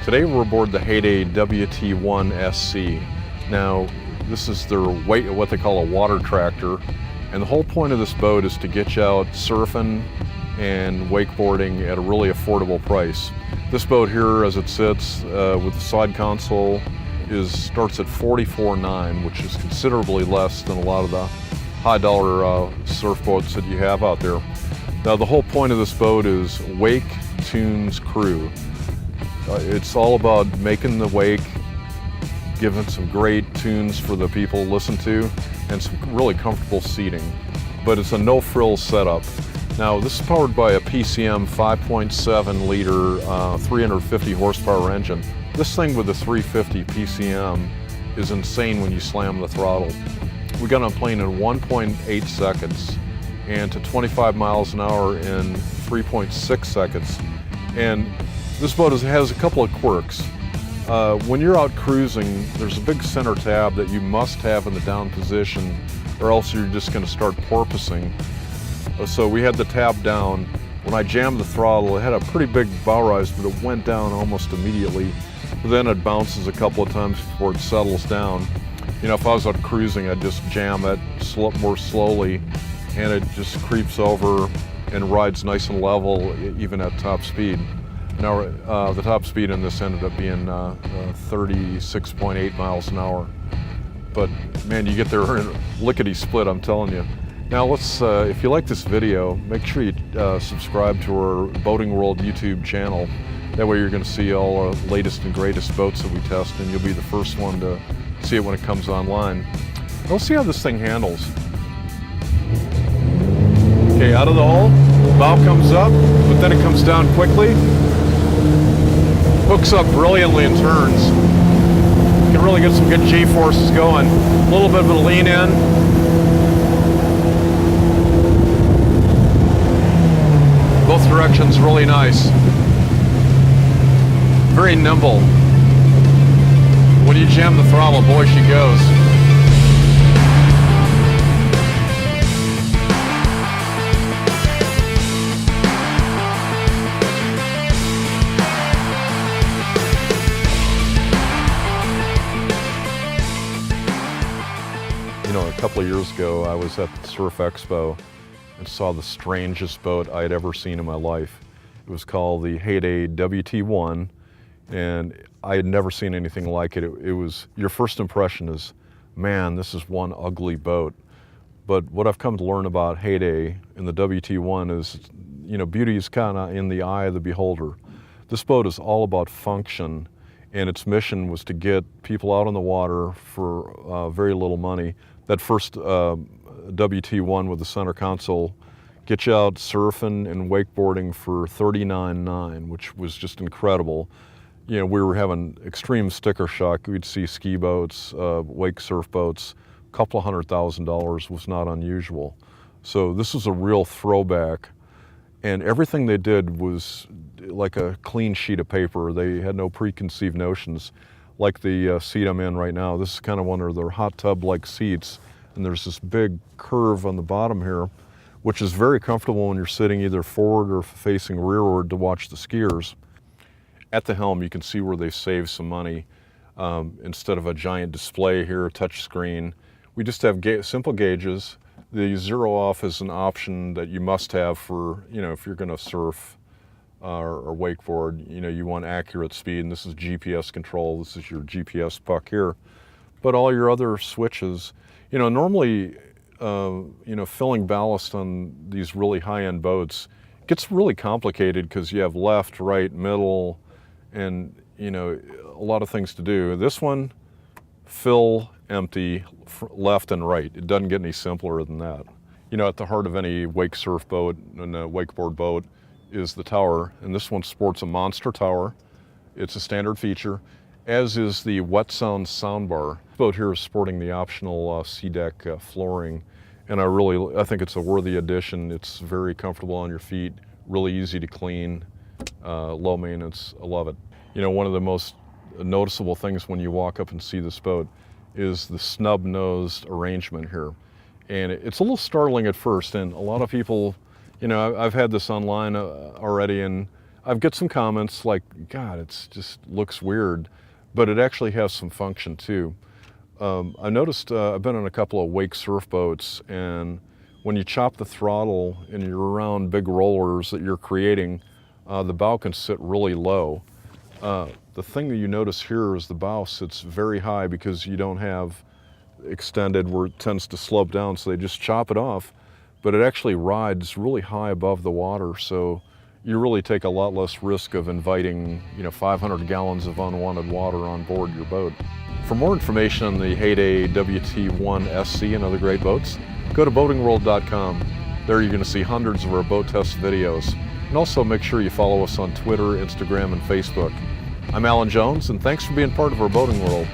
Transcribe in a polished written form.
Today we're aboard the Heyday WT1 SC. Now, this is their what they call a water tractor, and the whole point of this boat is to get you out surfing and wakeboarding at a really affordable price. This boat here, as it sits with the side console, starts at $44,900, which is considerably less than a lot of the high-dollar surf boats that you have out there. Now, the whole point of this boat is Wake Tunes Crew. It's all about making the wake, giving some great tunes for the people to listen to, and some really comfortable seating. But it's a no-frills setup. Now, this is powered by a PCM 5.7 liter 350 horsepower engine. This thing with the 350 PCM is insane when you slam the throttle. We got on plane in 1.8 seconds and to 25 miles an hour in 3.6 seconds. And this boat has a couple of quirks. When you're out cruising, there's a big center tab that you must have in the down position, or else you're just going to start porpoising. So we had the tab down. When I jammed the throttle, it had a pretty big bow rise, but it went down almost immediately. But then it bounces a couple of times before it settles down. You know, if I was out cruising, I'd just jam it more slowly, and it just creeps over and rides nice and level, even at top speed. Now, the top speed in this ended up being 36.8 miles an hour. But man, you get there in lickety split, I'm telling you. Now let's, if you like this video, make sure you subscribe to our Boating World YouTube channel. That way you're going to see all our latest and greatest boats that we test, and you'll be the first one to see it when it comes online. We'll see how this thing handles. Okay, out of the hole, bow comes up, but then it comes down quickly. Hooks up brilliantly and turns. You can really get some good G-forces going. A little bit of a lean in. Both directions really nice. Very nimble. When you jam the throttle, boy, she goes. You know, a couple of years ago, I was at the Surf Expo and saw the strangest boat I had ever seen in my life. It was called the Heyday WT1, and I had never seen anything like it. It was, your first impression is, man, this is one ugly boat. But what I've come to learn about Heyday and the WT1 is, you know, beauty is kind of in the eye of the beholder. This boat is all about function, and its mission was to get people out on the water for very little money. That first WT1 with the center console, get you out surfing and wakeboarding for $39,900, which was just incredible. You know, we were having extreme sticker shock. We'd see ski boats, wake surf boats. A couple of $100,000 was not unusual. So this was a real throwback, and everything they did was like a clean sheet of paper. They had no preconceived notions. Like the seat I'm in right now, this is kind of one of their hot tub-like seats, and there's this big curve on the bottom here, which is very comfortable when you're sitting either forward or facing rearward to watch the skiers. At the helm, you can see where they saved some money. Instead of a giant display here, a touch screen, we just have simple gauges. The zero off is an option that you must have for, you know, if you're going to surf or wakeboard. You know, you want accurate speed, and this is GPS control. This is your GPS puck here. But all your other switches, you know, normally, you know, filling ballast on these really high-end boats gets really complicated because you have left, right, middle, and, you know, a lot of things to do. This one, fill, empty, left and right. It doesn't get any simpler than that. You know, at the heart of any wake surf boat and a wakeboard boat is the tower, and this one sports a monster tower. It's a standard feature, as is the wet sound soundbar. This boat here is sporting the optional C-deck flooring, and I think it's a worthy addition. It's very comfortable on your feet, really easy to clean, low maintenance. I love it. You know, one of the most noticeable things when you walk up and see this boat is the snub-nosed arrangement here. And it's a little startling at first, and a lot of people, you know, I've had this online already, and I've got some comments like, God, it's just looks weird, but it actually has some function too. I noticed, I've been on a couple of wake surf boats, and when you chop the throttle and you're around big rollers that you're creating, the bow can sit really low. The thing that you notice here is the bow sits very high because you don't have extended where it tends to slope down, so they just chop it off, but it actually rides really high above the water, so you really take a lot less risk of inviting 500 gallons of unwanted water on board your boat. For more information on the Heyday WT1 SC and other great boats, go to boatingworld.com. There you're going to see hundreds of our boat test videos. And also make sure you follow us on Twitter, Instagram, and Facebook. I'm Alan Jones, and thanks for being part of our boating world.